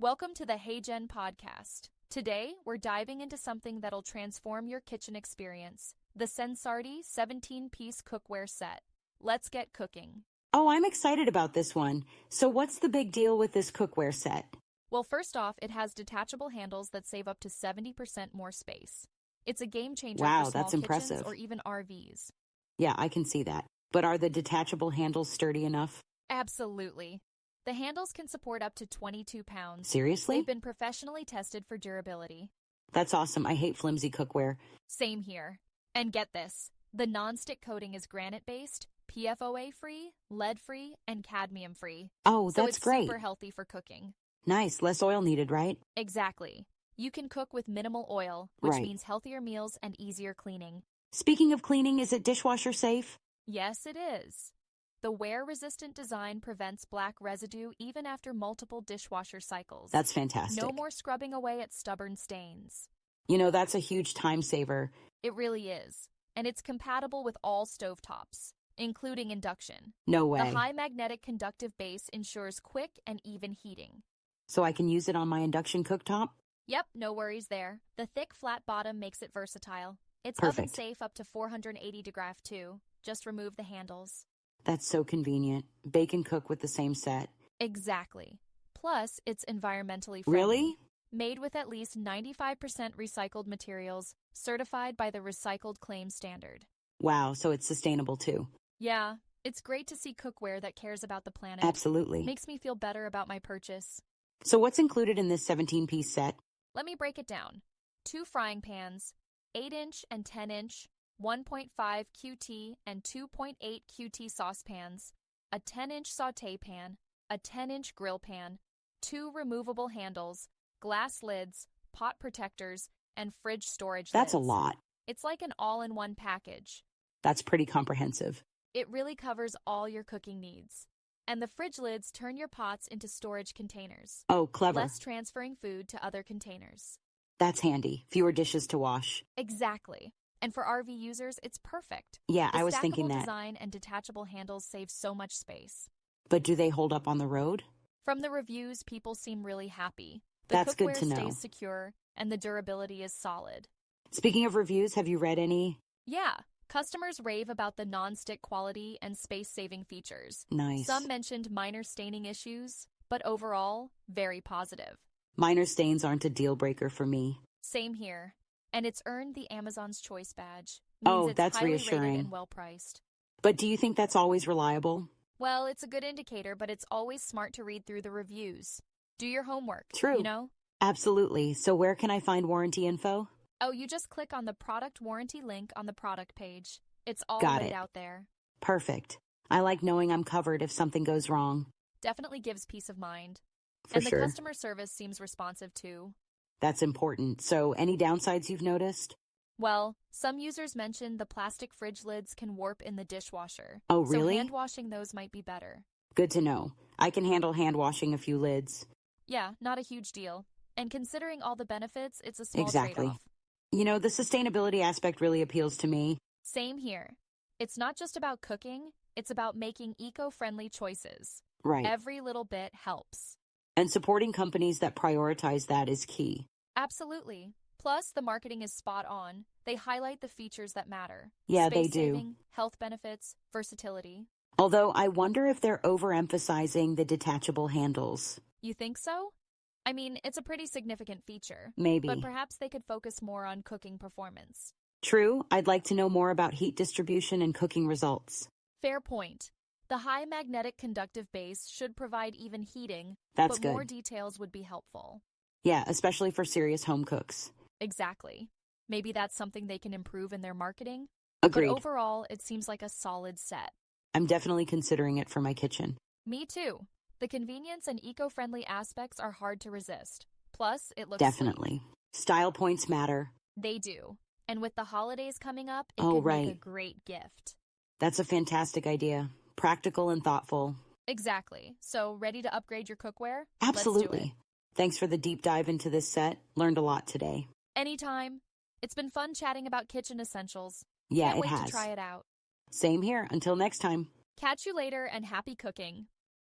Welcome to the Hey Jen podcast. Today, we're diving into something that'll transform your kitchen experience, the Sensardi 17-piece cookware set. Let's get cooking. Oh, I'm excited about this one. So what's the big deal with this cookware set? Well, first off, it has detachable handles that save up to 70% more space. It's a game changer Wow, for small that's kitchens impressive. or even RVs. Yeah, I can see that. But are the detachable handles sturdy enough? Absolutely. The handles can support up to 22 pounds. Seriously? They've been professionally tested for durability. That's awesome. I hate flimsy cookware. Same here. And get this, the nonstick coating is granite-based, PFOA-free, lead-free, and cadmium-free. Oh, So that's it's great. super healthy for cooking. Nice. Less oil needed, right? Exactly. You can cook with minimal oil, which Right. means healthier meals and easier cleaning. Speaking of cleaning, is it dishwasher safe? Yes, it is. The wear-resistant design prevents black residue even after multiple dishwasher cycles. That's fantastic. No more scrubbing away at stubborn stains. You know, that's a huge time saver. It really is. And it's compatible with all stovetops, including induction. No way. The high magnetic conductive base ensures quick and even heating. So I can use it on my induction cooktop? Yep, no worries there. The thick, flat bottom makes it versatile. It's Perfect. oven-safe up to 480 degrees too. Just remove the handles. That's so convenient. Bake and cook with the same set. Exactly. Plus, it's environmentally friendly. Really? Made with at least 95% recycled materials, certified by the Recycled Claim Standard. Wow, so it's sustainable too. Yeah, it's great to see cookware that cares about the planet. Absolutely. Makes me feel better about my purchase. So what's included in this 17-piece set? Let me break it down. 2 frying pans, 8-inch and 10-inch, 1.5 QT and 2.8 QT saucepans, a 10-inch saute pan, a 10-inch grill pan, 2 removable handles, glass lids, pot protectors, and fridge storage That's a lids. lot. It's like an all-in-one package. That's pretty comprehensive. It really covers all your cooking needs. And the fridge lids turn your pots into storage containers, Oh, clever. less transferring food to other containers. That's handy. Fewer dishes to wash. Exactly. And for RV users, it's perfect. Yeah, The I was thinking stackable that. design and detachable handles save so much space. But do they hold up on the road? From the reviews, people seem really happy. The That's good cookware to know. stays secure, and the durability is solid. Speaking of reviews, have you read any? Yeah, customers rave about the non-stick quality and space-saving features. Nice. Some mentioned minor staining issues, but overall, very positive. Minor stains aren't a deal breaker for me. Same here. And it's earned the Amazon's Choice badge. Oh, Means it's that's highly reassuring. rated and well-priced. But do you think that's always reliable? Well, it's a good indicator, but it's always smart to read through the reviews. Do your homework. True. You know? Absolutely. So where can I find warranty info? Oh, you just click on the product warranty link on the product page. It's all Got laid it. out there. Perfect. I like knowing I'm covered if something goes wrong. Definitely gives peace of mind. For And sure. the customer service seems responsive too. That's important. So any downsides you've noticed? Well, some users mentioned the plastic fridge lids can warp in the dishwasher. Oh, really? So hand washing those might be better. Good to know. I can handle hand washing a few lids. Yeah, not a huge deal. And considering all the benefits, it's a small Exactly. trade-off. You know, the sustainability aspect really appeals to me. Same here. It's not just about cooking, it's about making eco-friendly choices. Right. Every little bit helps. And supporting companies that prioritize that is key. Absolutely. Plus, the marketing is spot on. They highlight the features that matter. Yeah, they Space do. saving, health benefits, versatility. Although I wonder if they're overemphasizing the detachable handles. You think so? I mean, it's a pretty significant feature. Maybe. But perhaps they could focus more on cooking performance. True, I'd like to know more about heat distribution and cooking results. Fair point. The high magnetic conductive base should provide even heating, That's but good. more details would be helpful. Yeah, especially for serious home cooks. Exactly. Maybe that's something they can improve in their marketing. Agreed. But overall, it seems like a solid set. I'm definitely considering it for my kitchen. Me too. The convenience and eco-friendly aspects are hard to resist. Plus, it looks Definitely. Style points matter. sleek. They do. And with the holidays coming up, it Oh, could make a right. great gift. That's a fantastic idea. Practical and thoughtful. Exactly. So, ready to upgrade your cookware? Let's do Absolutely. it. Thanks for the deep dive into this set. Learned a lot today. Anytime. It's been fun chatting about kitchen essentials. Yeah, Can't it wait has. to try it out. Same here. Until next time. Catch you later and happy cooking.